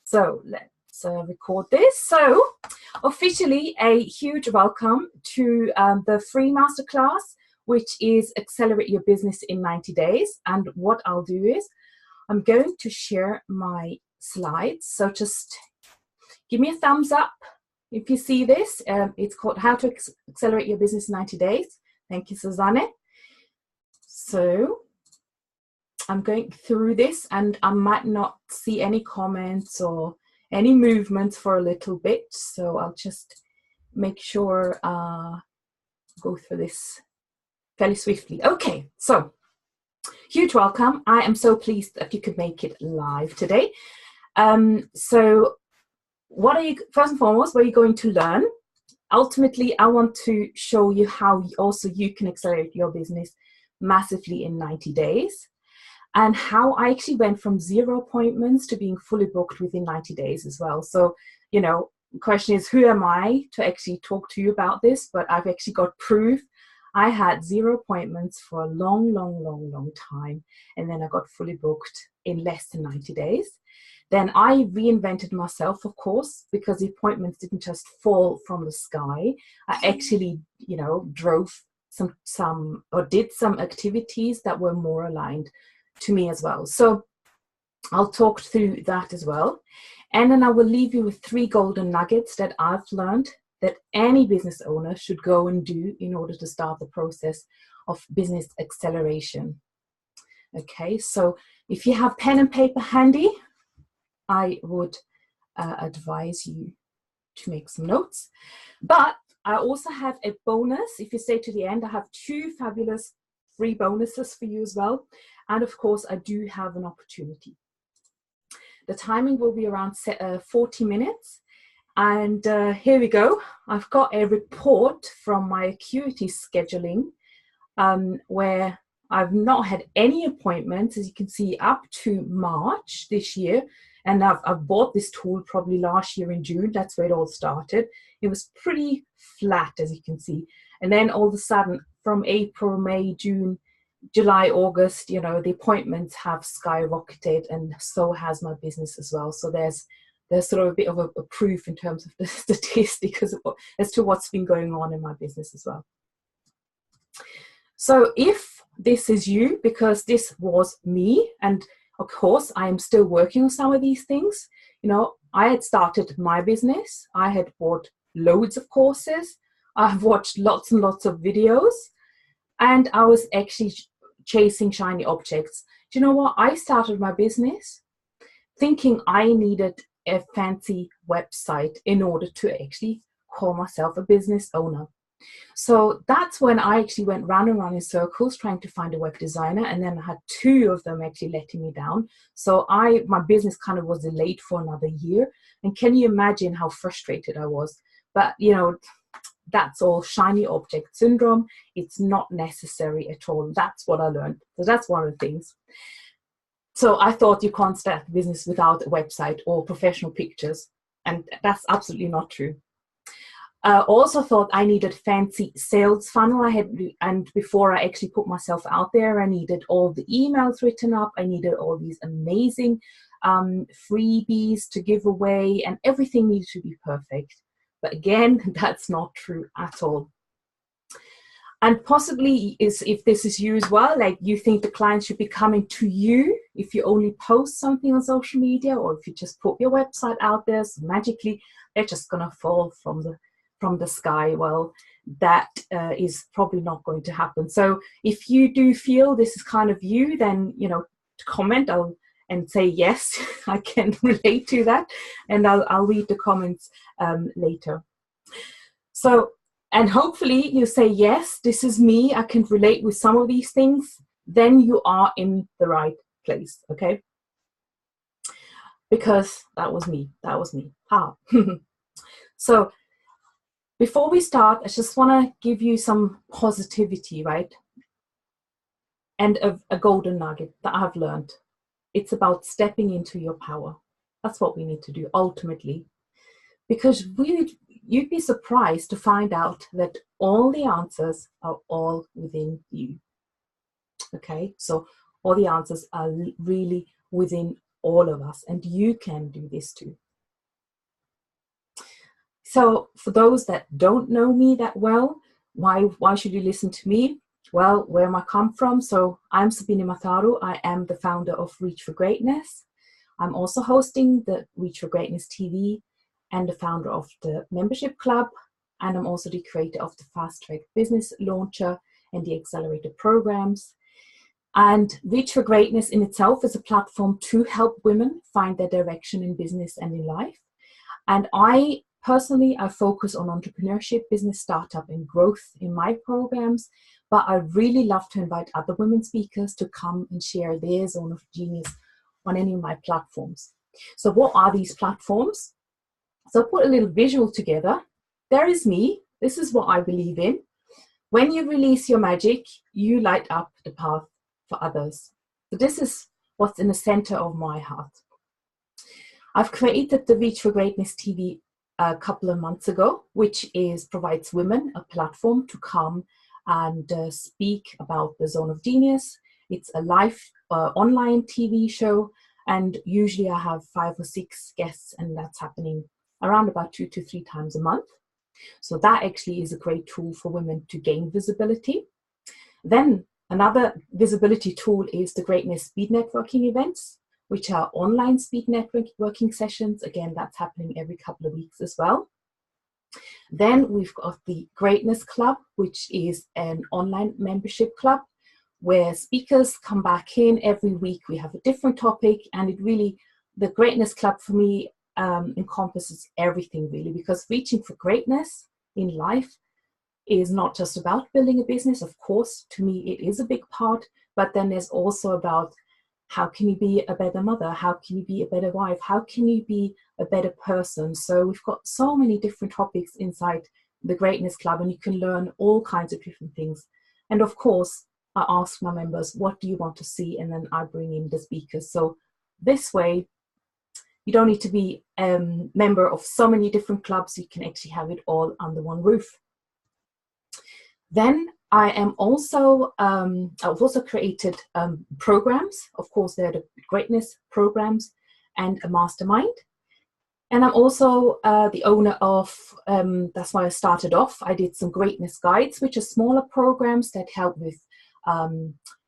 So let's record this. So officially a huge welcome to the free masterclass, which is Accelerate Your Business in 90 Days. And what I'll do is I'm going to share my slides. So just give me a thumbs up if you see this. It's called How to Accelerate Your Business in 90 Days. Thank you, Susanne. So I'm going through this and I might not see any comments or any movements for a little bit. So I'll just make sure go through this fairly swiftly. Okay, so huge welcome. I am so pleased that you could make it live today. So what are you, first and foremost, what are you going to learn? Ultimately, I want to show you how also you can accelerate your business massively in 90 days. And how I actually went from 0 appointments to being fully booked within 90 days as well. So, you know, the question is, who am I to actually talk to you about this? But I've actually got proof. I had 0 appointments for a long time. And then I got fully booked in less than 90 days. Then I reinvented myself, of course, because the appointments didn't just fall from the sky. I actually, you know, drove some or did some activities that were more aligned to me as well. So I'll talk through that as well. And then I will leave you with 3 golden nuggets that I've learned that any business owner should go and do in order to start the process of business acceleration. Okay, so if you have pen and paper handy, I would advise you to make some notes. But I also have a bonus. If you stay to the end, I have 2 fabulous free bonuses for you as well. And of course, I do have an opportunity. The timing will be around 40 minutes. And here we go. I've got a report from my acuity scheduling where I've not had any appointments, as you can see, up to March this year. And I've bought this tool probably last year in June. That's where it all started. It was pretty flat, as you can see. And then all of a sudden, from April, May, June, July, August, you know, the appointments have skyrocketed, and so has my business as well. So there's sort of a bit of a proof in terms of the statistics as to what's been going on in my business as well. So if this is you, because this was me, and of course I am still working on some of these things. You know, I had started my business. I had bought loads of courses. I've watched lots and lots of videos. And I was actually chasing shiny objects. Do you know what? I started my business thinking I needed a fancy website in order to actually call myself a business owner. So that's when I actually went round and round in circles trying to find a web designer. And then I had 2 of them actually letting me down. So my business kind of was delayed for another year. And can you imagine how frustrated I was? But, you know, that's all shiny object syndrome. It's not necessary at all. That's what I learned. So that's one of the things. So I thought you can't start a business without a website or professional pictures. And that's absolutely not true. I also thought I needed fancy sales funnel. And before I actually put myself out there, I needed all the emails written up. I needed all these amazing freebies to give away, and everything needed to be perfect. But again, that's not true at all. And possibly if this is you as well, like you think the client should be coming to you if you only post something on social media, or if you just put your website out there, so magically they're just going to fall from the sky. Well, that is probably not going to happen. So if you do feel this is kind of you, then, you know, comment and say, yes, I can relate to that. And I'll read the comments later. So, and hopefully you say, yes, this is me. I can relate with some of these things. Then you are in the right place, okay? Because that was me. That was me. So before we start, I just want to give you some positivity, right? And a golden nugget that I've learned. It's about stepping into your power. That's what we need to do ultimately. Because you'd be surprised to find out that all the answers are all within you. Okay, so all the answers are really within all of us, and you can do this too. So for those that don't know me that well, why should you listen to me? Well, where am I come from? So I'm Sabine Matharu. I am the founder of Reach for Greatness. I'm also hosting the Reach for Greatness TV and the founder of the membership club. And I'm also the creator of the Fast Track Business Launcher and the Accelerator programs. And Reach for Greatness in itself is a platform to help women find their direction in business and in life. And I focus on entrepreneurship, business startup, and growth in my programs. But I really love to invite other women speakers to come and share their zone of genius on any of my platforms. So what are these platforms? So I put a little visual together. There is me. This is what I believe in. When you release your magic, you light up the path for others. So this is what's in the center of my heart. I've created the Reach for Greatness TV a couple of months ago, which provides women a platform to come and speak about the zone of genius. It's a live online TV show, and usually I have 5 or 6 guests, and that's happening around about 2 to 3 times a month. So that actually is a great tool for women to gain visibility. Then another visibility tool is the Greatness Speed Networking events, which are online speed networking sessions. Again, that's happening every couple of weeks as well. Then we've got the Greatness Club, which is an online membership club where speakers come back in every week. We have a different topic, and the Greatness Club for me encompasses everything really, because reaching for greatness in life is not just about building a business. Of course, to me, it is a big part, but then there's also about how can you be a better mother? How can you be a better wife? How can you be a better person? So we've got so many different topics inside the Greatness Club, and you can learn all kinds of different things. And of course, I ask my members, what do you want to see? And then I bring in the speakers. So this way, you don't need to be a member of so many different clubs. You can actually have it all under one roof. Then I've also created programs. Of course, they're the Greatness programs and a Mastermind. And I'm also the owner of, that's why I started off. I did some Greatness Guides, which are smaller programs that help with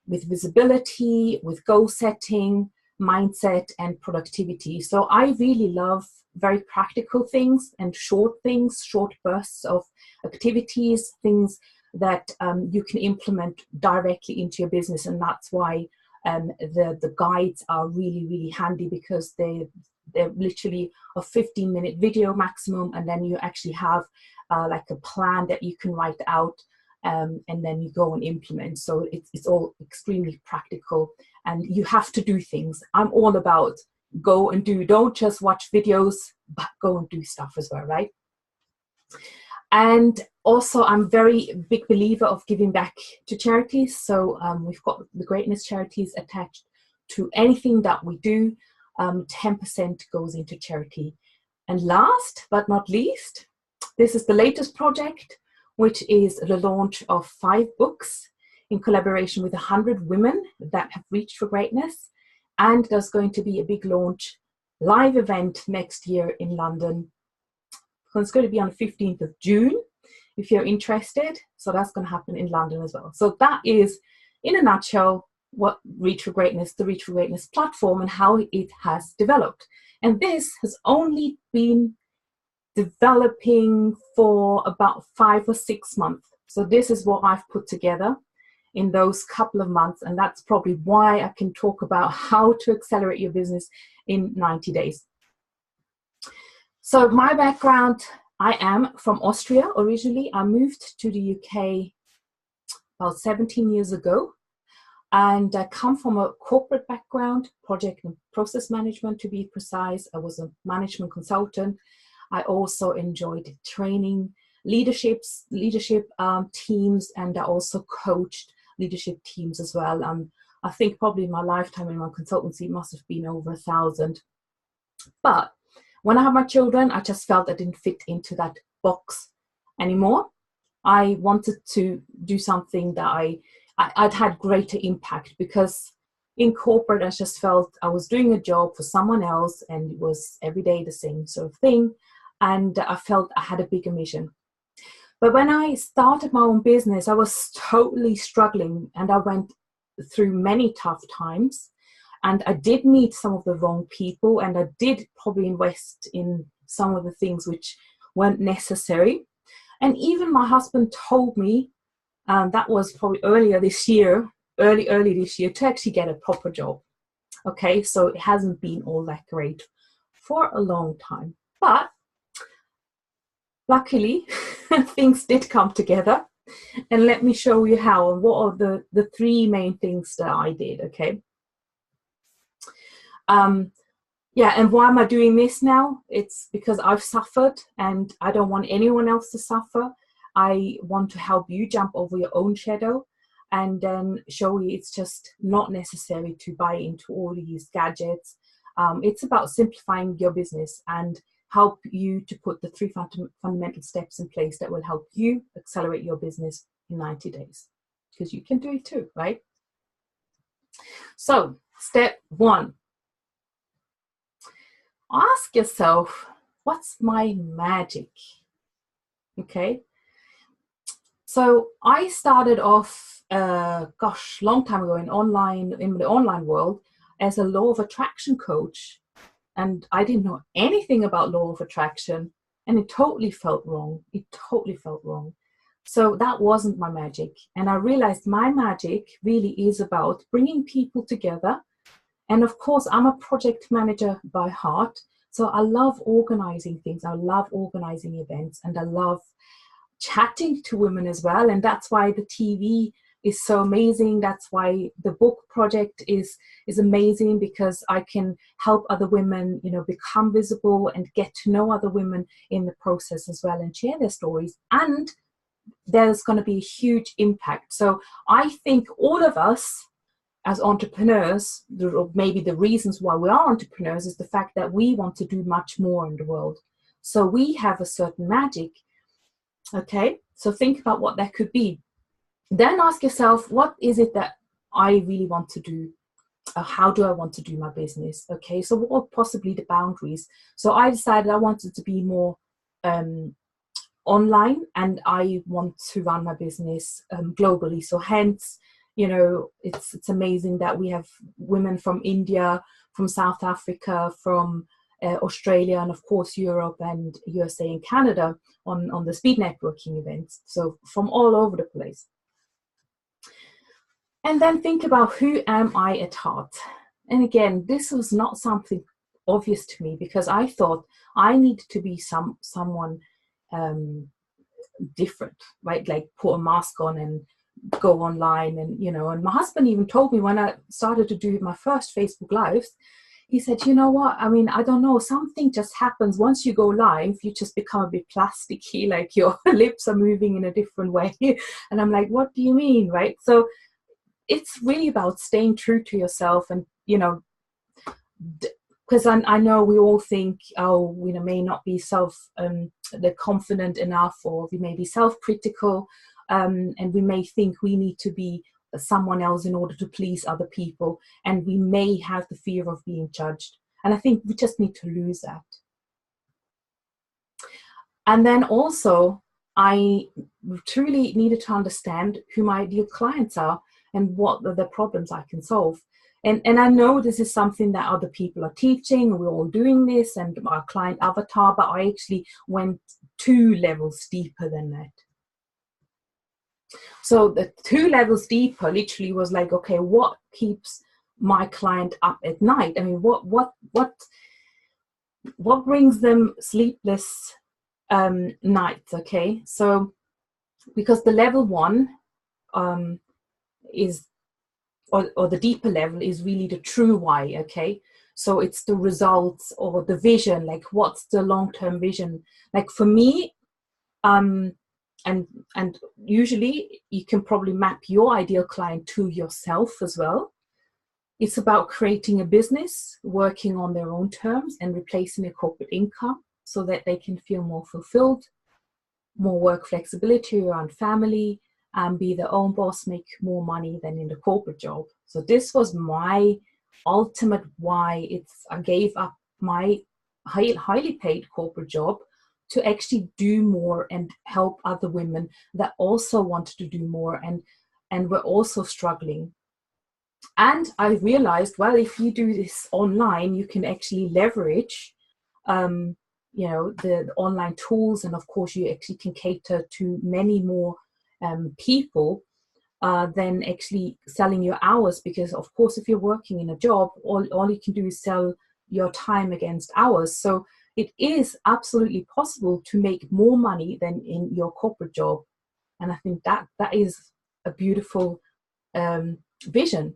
visibility, with goal setting, mindset, and productivity. So I really love very practical things and short bursts of activities, things that you can implement directly into your business. And that's why the guides are really, really handy, because they're literally a 15-minute video maximum, and then you actually have like a plan that you can write out, and then you go and implement. So it's all extremely practical, and you have to do things. I'm all about go and do. Don't just watch videos, but go and do stuff as well, right? And also, I'm a very big believer of giving back to charities. So we've got the Greatness charities attached to anything that we do. 10% goes into charity. And last but not least, this is the latest project, which is the launch of 5 books in collaboration with 100 women that have reached for greatness. And there's going to be a big launch live event next year in London. So it's going to be on the 15th of June, if you're interested. So that's going to happen in London as well. So that is, in a nutshell, what Reach for Greatness, the Reach for Greatness platform, and how it has developed. And this has only been developing for about 5 or 6 months. So this is what I've put together in those couple of months. And that's probably why I can talk about how to accelerate your business in 90 days. So my background, I am from Austria originally. I moved to the UK about 17 years ago. And I come from a corporate background, project and process management to be precise. I was a management consultant. I also enjoyed training leadership teams, and I also coached leadership teams as well. I think probably in my lifetime in my consultancy must have been over 1,000. But when I had my children, I just felt I didn't fit into that box anymore. I wanted to do something that I'd had greater impact, because in corporate, I just felt I was doing a job for someone else, and it was every day the same sort of thing. And I felt I had a bigger mission. But when I started my own business, I was totally struggling, and I went through many tough times. And I did meet some of the wrong people, and I did probably invest in some of the things which weren't necessary. And even my husband told me, that was probably early this year, to actually get a proper job. Okay, so it hasn't been all that great for a long time. But luckily, things did come together. And let me show you how, and what are the three main things that I did, okay? Yeah, and why am I doing this now? It's because I've suffered, and I don't want anyone else to suffer. I want to help you jump over your own shadow, and then show you it's just not necessary to buy into all these gadgets. It's about simplifying your business and help you to put the three fundamental steps in place that will help you accelerate your business in 90 days. Because you can do it too, right? So, step one. Ask yourself, what's my magic? Okay. So I started off, long time ago in the online world as a law of attraction coach. And I didn't know anything about law of attraction, and it totally felt wrong. It totally felt wrong. So that wasn't my magic. And I realized my magic really is about bringing people together. And of course, I'm a project manager by heart. So I love organizing things. I love organizing events, and I love chatting to women as well. And that's why the TV is so amazing. That's why the book project is amazing, because I can help other women, become visible and get to know other women in the process as well, and share their stories. And there's going to be a huge impact. So I think all of us as entrepreneurs, maybe the reasons why we are entrepreneurs is the fact that we want to do much more in the world. So we have a certain magic. Okay, so think about what that could be. Then ask yourself, what is it that I really want to do? How do I want to do my business? Okay, so what are possibly the boundaries? So I decided I wanted to be more online, and I want to run my business globally. So hence, it's amazing that we have women from India, from South Africa, from Australia, and of course Europe and USA and Canada on the speed networking events. So from all over the place. And then think about, who am I at heart? And again, this was not something obvious to me, because I thought I needed to be someone different, right? Like put a mask on and go online, and and my husband even told me when I started to do my first Facebook Lives, he said, you know what, I mean, I don't know, something just happens once you go live, you just become a bit plasticky, like your lips are moving in a different way. And I'm like, what do you mean, right? So it's really about staying true to yourself, and because I know we all think, oh, we may not be confident enough, or we may be self-critical, and we may think we need to be someone else in order to please other people, and we may have the fear of being judged. And I think we just need to lose that. And then also, I truly needed to understand who my ideal clients are and what are the problems I can solve. And I know this is something that other people are teaching, and we're all doing this, and our client avatar, but I actually went 2 levels deeper than that. So the 2 levels deeper literally was like, okay, what keeps my client up at night? I mean, what brings them sleepless nights? Okay, so because the level 1 is, or the deeper level is really the true why. Okay, so it's the results or the vision, like what's the long-term vision? Like for me, and usually you can probably map your ideal client to yourself as well. It's about creating a business, working on their own terms, and replacing their corporate income so that they can feel more fulfilled, more work flexibility around family, and be their own boss, make more money than in the corporate job. So this was my ultimate why. I gave up my highly paid corporate job to actually do more and help other women that also wanted to do more and were also struggling. And I realized, well, if you do this online, you can actually leverage the online tools, and of course you actually can cater to many more people than actually selling your hours, because of course if you're working in a job, all you can do is sell your time against hours. So it is absolutely possible to make more money than in your corporate job, and I think that is a beautiful vision.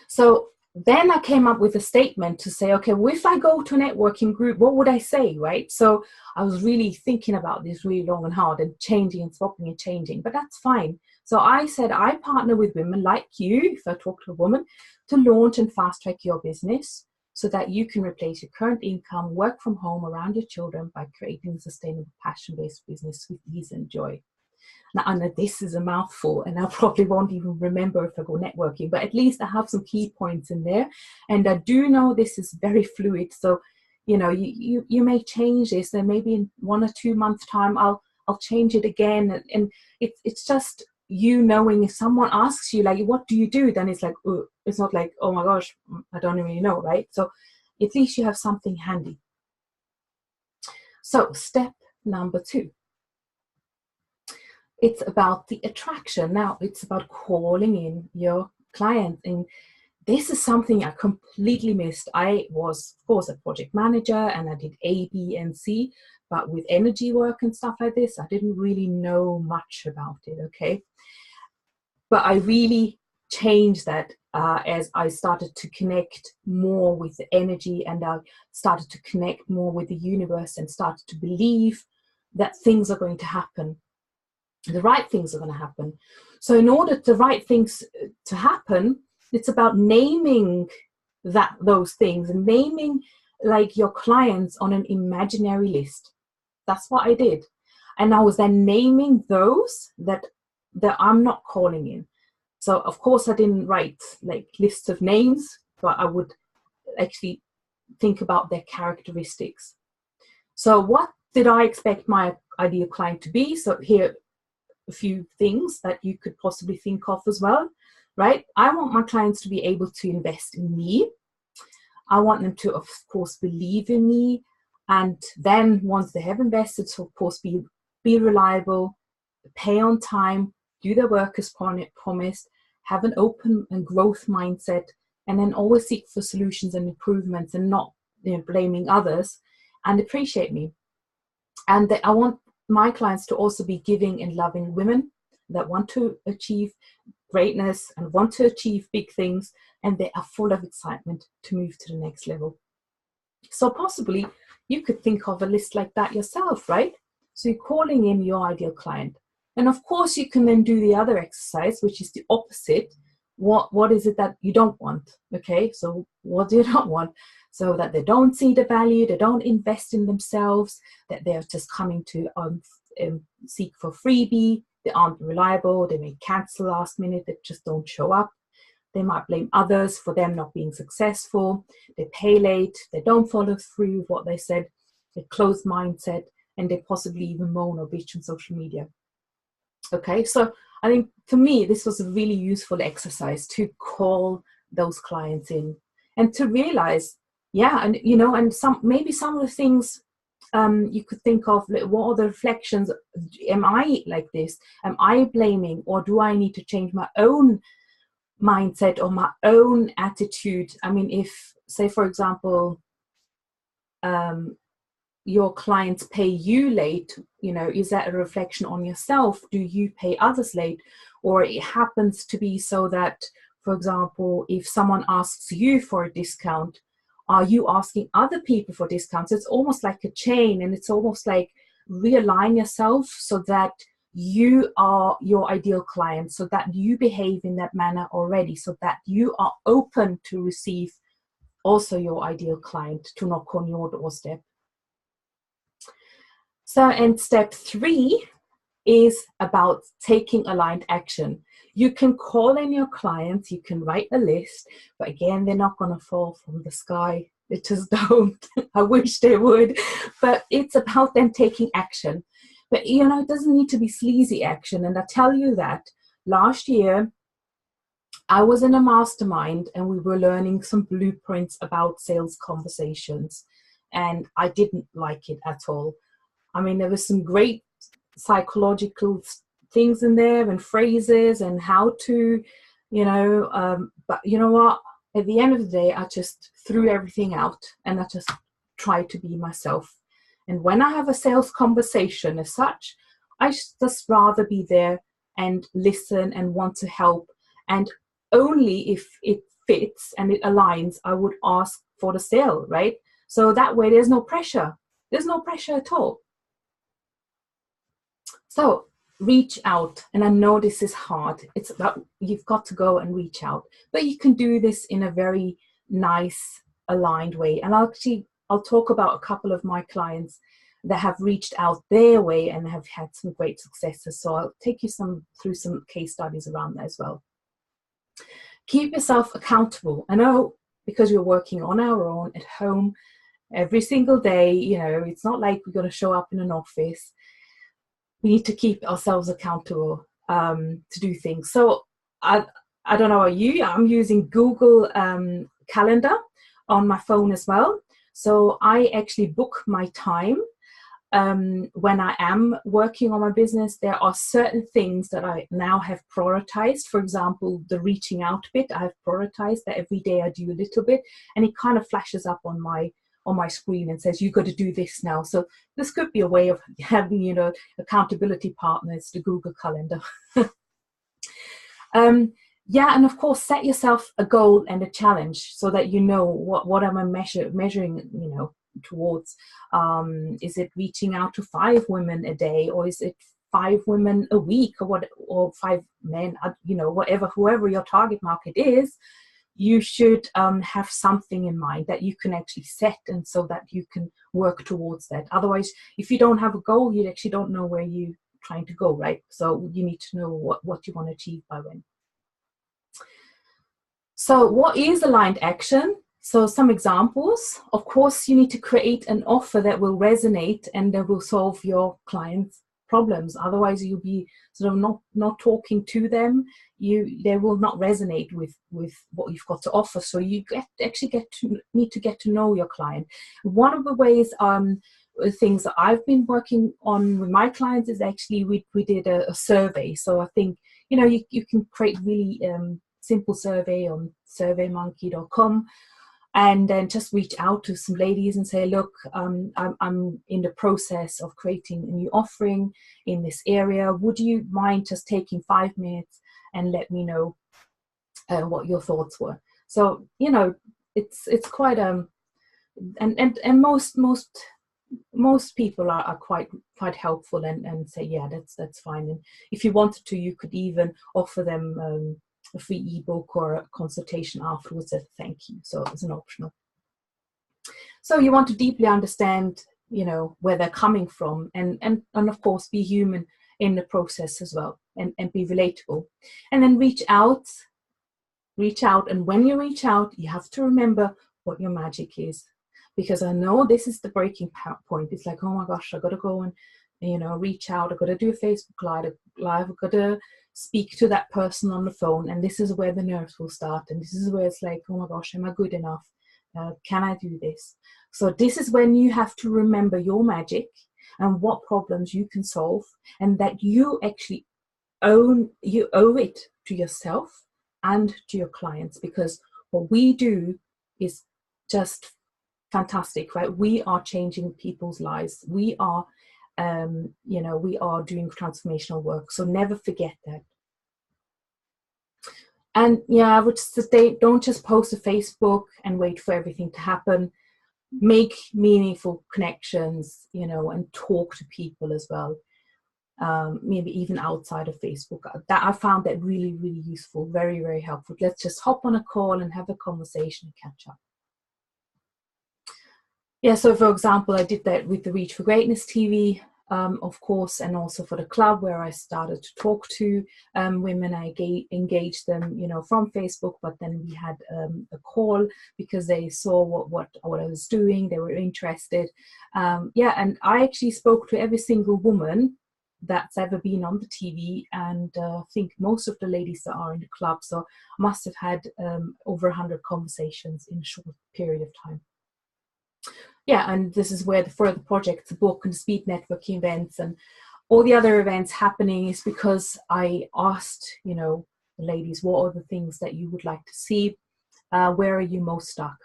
So then I came up with a statement to say, okay, well, if I go to a networking group, what would I say, right? So I was really thinking about this really long and hard and changing and swapping and changing, but that's fine. So I said, I partner with women like you, if I talk to a woman, to launch and fast track your business so that you can replace your current income, work from home around your children by creating a sustainable, passion-based business with ease and joy. Now, I know this is a mouthful and I probably won't even remember if I go networking, but at least I have some key points in there. And I do know this is very fluid. So, you know, you may change this, and maybe in 1 or 2 months time, I'll change it again. And it's just you knowing, if someone asks you, like, what do you do? Then it's like, it's not like, oh my gosh, I don't really know, right? So at least you have something handy. So step number 2. It's about the attraction. Now it's about calling in your client. And this is something I completely missed. I was, of course, a project manager and I did A, B, and C, but with energy work and stuff like this, I didn't really know much about it, okay? But I really changed that as I started to connect more with the energy, and I started to connect more with the universe and started to believe that things are going to happen. The right things are going to happen. So in order for the right things to happen, it's about naming those things and naming like your clients on an imaginary list. That's what I did. And I was then naming those that I'm not calling in. So of course I didn't write like lists of names, but I would actually think about their characteristics. So what did I expect my ideal client to be? So here a few things that you could possibly think of as well, right? I want my clients to be able to invest in me. I want them to, of course, believe in me. And then once they have invested, so of course, be reliable, pay on time, do their work as promised, have an open and growth mindset, and then always seek for solutions and improvements and not blaming others, and appreciate me. And I want my clients to also be giving and loving women that want to achieve greatness and want to achieve big things, and they are full of excitement to move to the next level. So possibly you could think of a list like that yourself, right? So you're calling in your ideal client. And of course you can then do the other exercise, which is the opposite. What is it that you don't want? Okay, so what do you not want? So that they don't see the value, they don't invest in themselves, that they're just coming to seek for freebie, they aren't reliable, they may cancel last minute, they just don't show up. They might blame others for them not being successful, they pay late, they don't follow through with what they said, they closed mindset, and they possibly even moan or bitch on social media. Okay, so I think for me, this was a really useful exercise to call those clients in and to realize, yeah, and and maybe some of the things you could think of, like, what are the reflections? Am I like this? Am I blaming, or do I need to change my own mindset or my own attitude? I mean, if, say, for example, your clients pay you late, is that a reflection on yourself? Do you pay others late? Or it happens to be so that, for example, if someone asks you for a discount, are you asking other people for discounts? It's almost like a chain, and it's almost like realign yourself so that you are your ideal client, so that you behave in that manner already, so that you are open to receive also your ideal client to knock on your doorstep. So, and step 3 is about taking aligned action. You can call in your clients, you can write a list, but again, they're not going to fall from the sky. They just don't. I wish they would, but it's about them taking action. But you know, it doesn't need to be sleazy action. And I tell you that last year, I was in a mastermind and we were learning some blueprints about sales conversations, and I didn't like it at all. I mean, there was some great psychological things in there and phrases and how to, but you know what? At the end of the day, I just threw everything out and I just tried to be myself. And when I have a sales conversation as such, I just rather be there and listen and want to help. And only if it fits and it aligns, I would ask for the sale, right? So that way there's no pressure. There's no pressure at all. So reach out. And I know this is hard. It's about, you've got to go and reach out. But you can do this in a very nice, aligned way. And I'll talk about a couple of my clients that have reached out their way and have had some great successes. So I'll take you through some case studies around that as well. Keep yourself accountable. I know, because we're working on our own at home every single day, you know, it's not like we're going to show up in an office. We need to keep ourselves accountable to do things. So I don't know about you, I'm using Google Calendar on my phone as well. So I actually book my time when I am working on my business. There are certain things that I now have prioritized. For example, the reaching out bit, I have prioritized that every day I do a little bit, and it kind of flashes up on my screen and says, you've got to do this now. So this could be a way of having, you know, accountability partners to Google Calendar. Yeah, and of course, set yourself a goal and a challenge so that you know what am I measuring, you know, towards. Is it reaching out to 5 women a day, or is it 5 women a week, or 5 men, you know, whoever your target market is. You should have something in mind that you can actually set, and so that you can work towards that. Otherwise, if you don't have a goal, you actually don't know where you're trying to go, right? So you need to know what you want to achieve by when. So what is aligned action? So some examples. Of course, you need to create an offer that will resonate and that will solve your client's problems. Otherwise, you'll be sort of not talking to them. They will not resonate with what you've got to offer. So you need to get to know your client. One of the ways, things that I've been working on with my clients is actually we did a survey. So I think, you know, you can create really simple survey on surveymonkey.com, and then just reach out to some ladies and say, look, I'm in the process of creating a new offering in this area. Would you mind just taking 5 minutes and let me know what your thoughts were? So, you know, it's quite and most people are quite helpful and say, yeah, that's fine. And if you wanted to, you could even offer them a free ebook or a consultation afterwards as a thank you. So it's an optional. So you want to deeply understand, you know, where they're coming from, and of course be human in the process as well, and be relatable. And then reach out. And when you reach out, you have to remember what your magic is, because I know this is the breaking point. It's like, oh my gosh, I got to go and, you know, reach out. I got to do a Facebook live. I've got to speak to that person on the phone, and this is where the nerves will start, and this is where it's like, oh my gosh, am I good enough? Can I do this? So this is when you have to remember your magic and what problems you can solve, and that you actually owe it to yourself and to your clients, because what we do is just fantastic, right? We are changing people's lives. We are we are doing transformational work. So never forget that. And yeah, I would say, don't just post to Facebook and wait for everything to happen. Make meaningful connections, you know, and talk to people as well. Maybe even outside of Facebook. That I found that really, really useful, very, very helpful. Let's just hop on a call and have a conversation and catch up. Yeah, so for example, I did that with the Reach for Greatness TV of course, and also for the club where I started to talk to women. I engaged them, you know, from Facebook, but then we had a call because they saw what I was doing. They were interested. Yeah, and I actually spoke to every single woman that's ever been on the TV, and I think most of the ladies that are in the club. So I must have had over 100 conversations in a short period of time. Yeah, and this is where the further projects, the book and the speed networking events and all the other events happening is because I asked, you know, the ladies, what are the things that you would like to see? Where are you most stuck?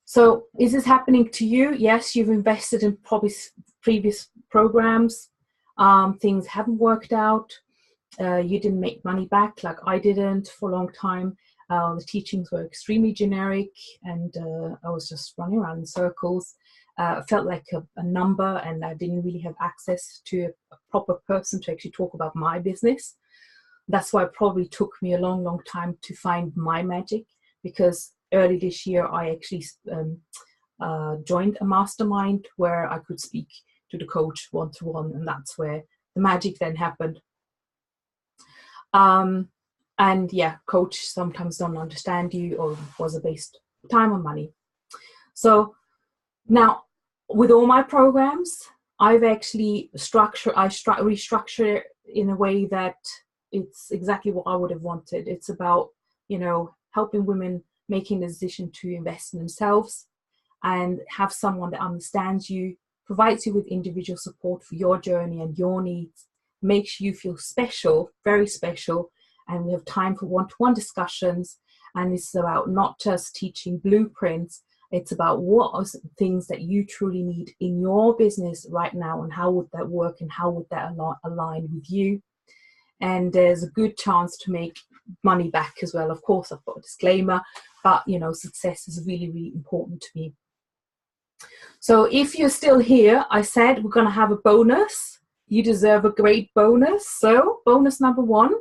So is this happening to you? Yes, you've invested in probably previous programs. Things haven't worked out. You didn't make money back like I didn't for a long time. The teachings were extremely generic, and I was just running around in circles. Felt like a number, and I didn't really have access to a proper person to actually talk about my business. That's why it probably took me a long, long time to find my magic, because early this year I actually joined a mastermind where I could speak to the coach one-to-one, and that's where the magic then happened. And yeah, coach sometimes don't understand you, or was a waste of time or money. So now with all my programs, I've actually restructure in a way that it's exactly what I would have wanted. It's about, you know, helping women making the decision to invest in themselves and have someone that understands you, provides you with individual support for your journey and your needs, makes you feel special, very special. And we have time for one-to-one discussions. And it's about not just teaching blueprints. It's about what are some things that you truly need in your business right now, and how would that work, and how would that align with you. And there's a good chance to make money back as well. Of course, I've got a disclaimer, but you know, success is really, really important to me. So if you're still here, I said we're going to have a bonus. You deserve a great bonus. So bonus number 1,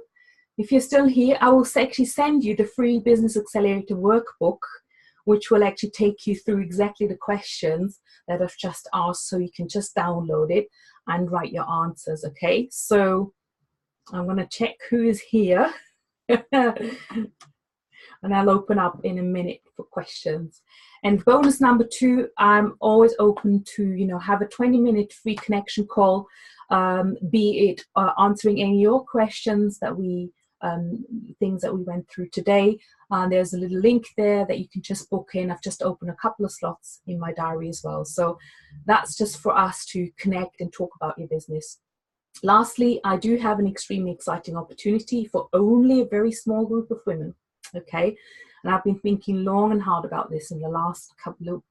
if you're still here, I will actually send you the free Business Accelerator workbook, which will actually take you through exactly the questions that I've just asked, so you can just download it and write your answers, okay? So I'm going to check who is here. And I'll open up in a minute for questions. And bonus number 2, I'm always open to, you know, have a 20-minute free connection call, be it answering any of your questions that things that we went through today. There's a little link there that you can just book in. I've just opened a couple of slots in my diary as well. So that's just for us to connect and talk about your business. Lastly, I do have an extremely exciting opportunity for only a very small group of women. Okay, and I've been thinking long and hard about this in the last couple of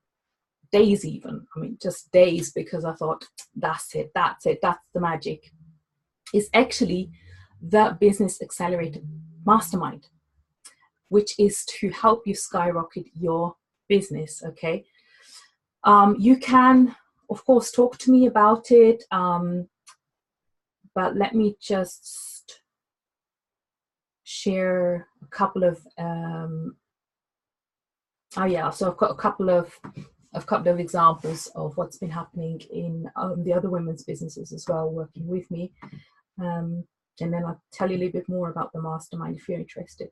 days even. I mean, just days, because I thought, that's it, that's the magic. It's actually the Business Accelerator Mastermind, which is to help you skyrocket your business, okay? You can, of course, talk to me about it, but let me just share a couple of so I've got a couple of examples of what's been happening in the other women's businesses as well, working with me, and then I'll tell you a little bit more about the mastermind if you're interested.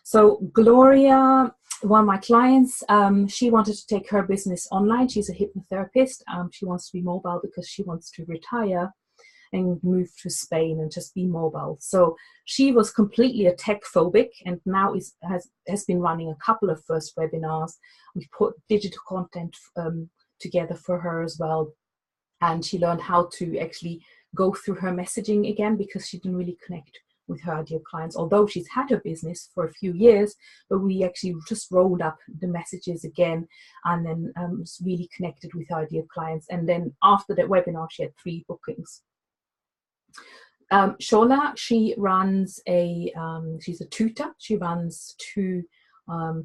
So Gloria, one of my clients, she wanted to take her business online. She's a hypnotherapist. She wants to be mobile because she wants to retire and move to Spain and just be mobile. So she was completely a tech phobic, and now has been running a couple of first webinars. We've put digital content together for her as well. And she learned how to actually go through her messaging again, because she didn't really connect with her ideal clients, although she's had her business for a few years. But we actually just rolled up the messages again, and then really connected with her ideal clients. And then after that webinar, she had 3 bookings. Shola, she runs she's a tutor. She runs 2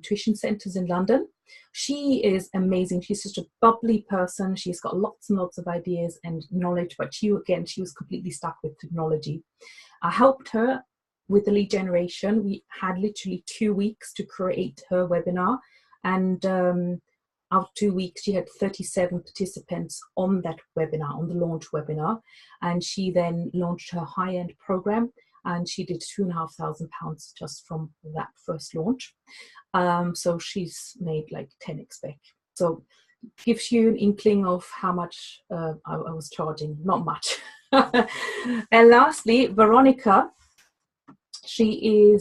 tuition centers in London. She is amazing. She's such a bubbly person. She's got lots and lots of ideas and knowledge, but she was completely stuck with technology. I helped her with the lead generation. We had literally 2 weeks to create her webinar, and out of 2 weeks, she had 37 participants on that webinar, on the launch webinar. And she then launched her high-end program, and she did £2,500 just from that first launch. So she's made like 10x back. So gives you an inkling of how much I was charging, not much. And lastly, Veronica, she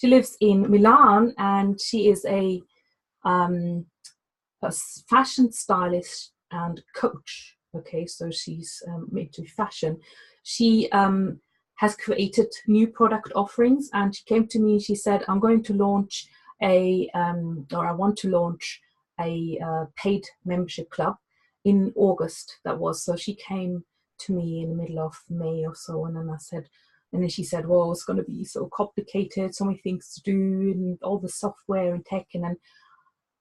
lives in Milan, and she is a fashion stylist and coach. Okay, so she's into fashion. She has created new product offerings, and she came to me. She said, "I'm going to launch I want to launch a paid membership club in August." That was, so she came to me in the middle of May or so, and then I said, and then she said, "Well, it's going to be so complicated, so many things to do, and all the software and tech." And then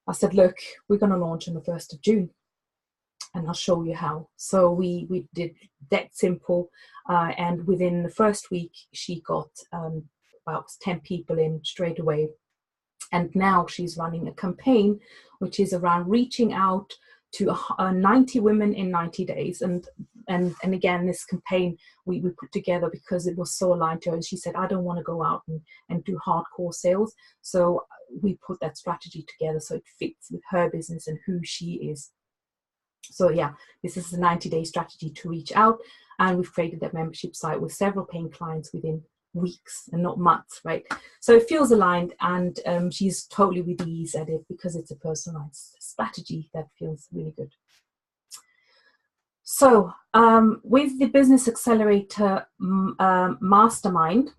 I said, "Look, we're going to launch on the 1st of June, and I'll show you how." So we did that simple, and within the first week, she got about 10 people in straight away. And now she's running a campaign which is around reaching out to 90 women in 90 days. And again, this campaign we put together because it was so aligned to her. And she said, "I don't want to go out and do hardcore sales." So we put that strategy together so it fits with her business and who she is. So yeah, this is a 90-day strategy to reach out. And we've created that membership site with several paying clients within weeks and not months, right? So it feels aligned, and she's totally with ease at it because it's a personalized strategy that feels really good. So with the Business Accelerator Mastermind,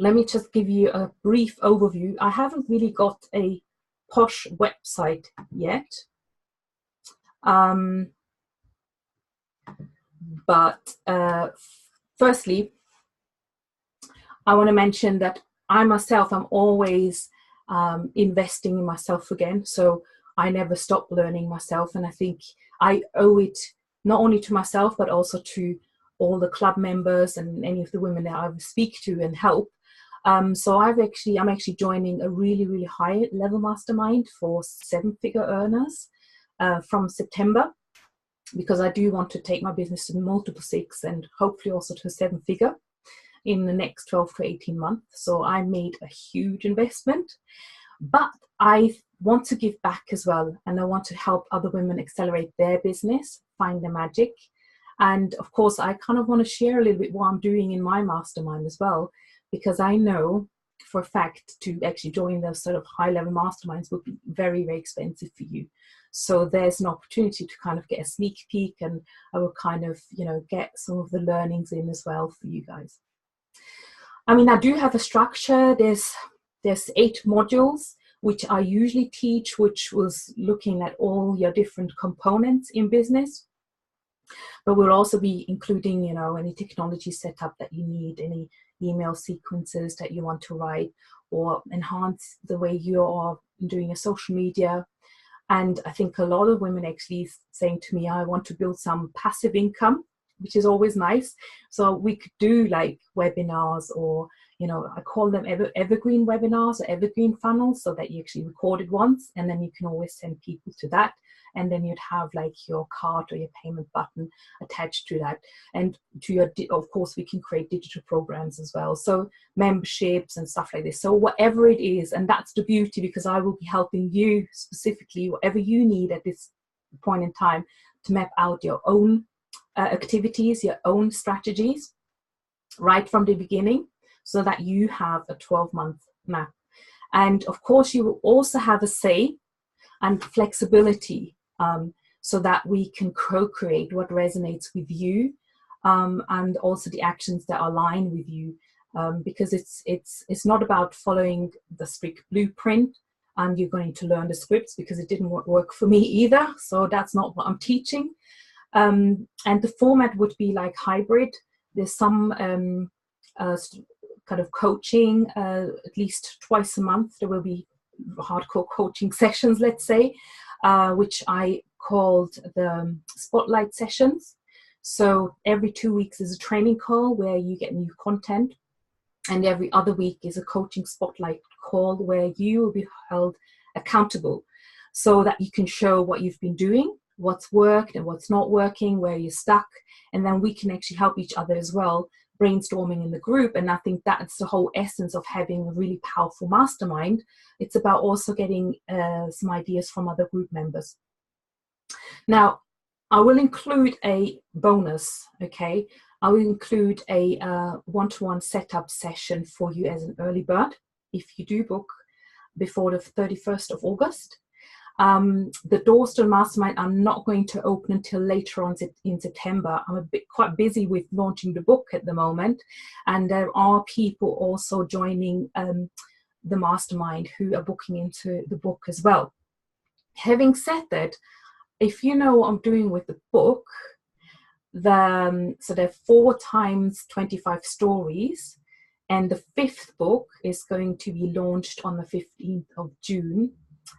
let me just give you a brief overview. I haven't really got a posh website yet, but firstly, I want to mention that I myself, I'm always investing in myself again. So I never stop learning myself. And I think I owe it not only to myself, but also to all the club members and any of the women that I speak to and help. So I'm actually joining a really, really high level mastermind for 7-figure earners from September, because I do want to take my business to multiple 6 and hopefully also to a 7-figure in the next 12 to 18 months. So I made a huge investment, but I want to give back as well. And I want to help other women accelerate their business, find their magic. And of course, I kind of want to share a little bit what I'm doing in my mastermind as well, because I know for a fact to actually join those sort of high level masterminds would be very, very expensive for you. So there's an opportunity to kind of get a sneak peek, and I will kind of, get some of the learnings in as well for you guys. I mean, I do have a structure. There's 8 modules, which I usually teach, which was looking at all your different components in business. But we'll also be including, any technology setup that you need, any email sequences that you want to write, or enhance the way you are doing your social media. And I think a lot of women actually saying to me, "I want to build some passive income," which is always nice. So we could do like webinars, or, I call them evergreen webinars or evergreen funnels, so that you actually record it once and then you can always send people to that. And then you'd have like your card or your payment button attached to that. And of course, we can create digital programs as well. So memberships and stuff like this. So whatever it is, and that's the beauty, because I will be helping you specifically, whatever you need at this point in time, to map out your own activities, your own strategies right from the beginning, so that you have a 12-month map. And of course, you will also have a say and flexibility, so that we can co-create what resonates with you, and also the actions that align with you, because it's not about following the strict blueprint and you're going to learn the scripts, because it didn't work for me either. So that's not what I'm teaching. And the format would be like hybrid. There's some kind of coaching, at least twice a month. There will be hardcore coaching sessions, let's say, which I called the spotlight sessions. So every 2 weeks is a training call where you get new content, and every other week is a coaching spotlight call where you will be held accountable. so that you can show what you've been doing, what's worked and what's not working, where you're stuck, and then we can actually help each other as well, brainstorming in the group. And I think that's the whole essence of having a really powerful mastermind. It's about also getting some ideas from other group members. Now, I will include a bonus, okay? I will include a one-to-one setup session for you as an early bird if you do book before the 31st of August. The doors to the mastermind are not going to open until later on in September. I'm quite busy with launching the book at the moment, and there are people also joining the mastermind who are booking into the book as well. Having said that, if you know what I'm doing with the book, so there are 4 times 25 stories, and the 5th book is going to be launched on the 15th of June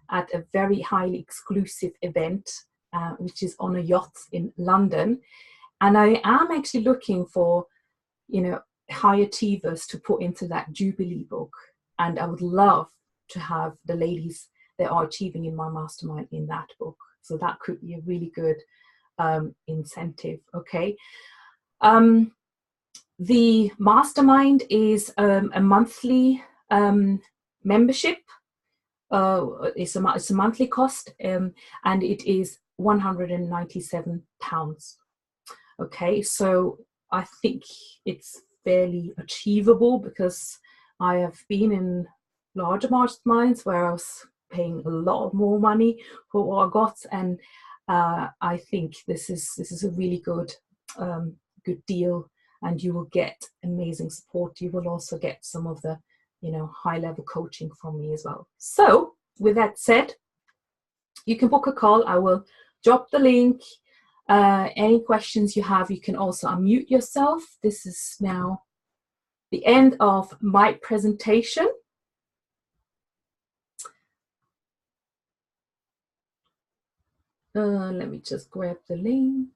at a very highly exclusive event, which is on a yacht in London. And I am actually looking for, high achievers to put into that Jubilee book. And I would love to have the ladies that are achieving in my mastermind in that book. So that could be a really good incentive, okay? The mastermind is a monthly membership. It's a monthly cost, and it is £197. Okay, so I think it's fairly achievable, because I have been in larger masterminds where I was paying a lot more money for what I got, and I think this is a really good deal, and you will get amazing support. You will also get some of the high-level coaching from me as well. So with that said, you can book a call. I will drop the link. Any questions you have, you can also unmute yourself. This is now the end of my presentation. Let me just grab the link.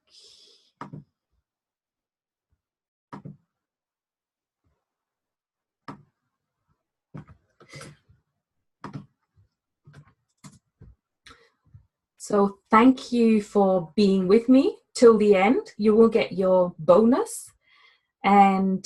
So thank you for being with me till the end. You will get your bonus, and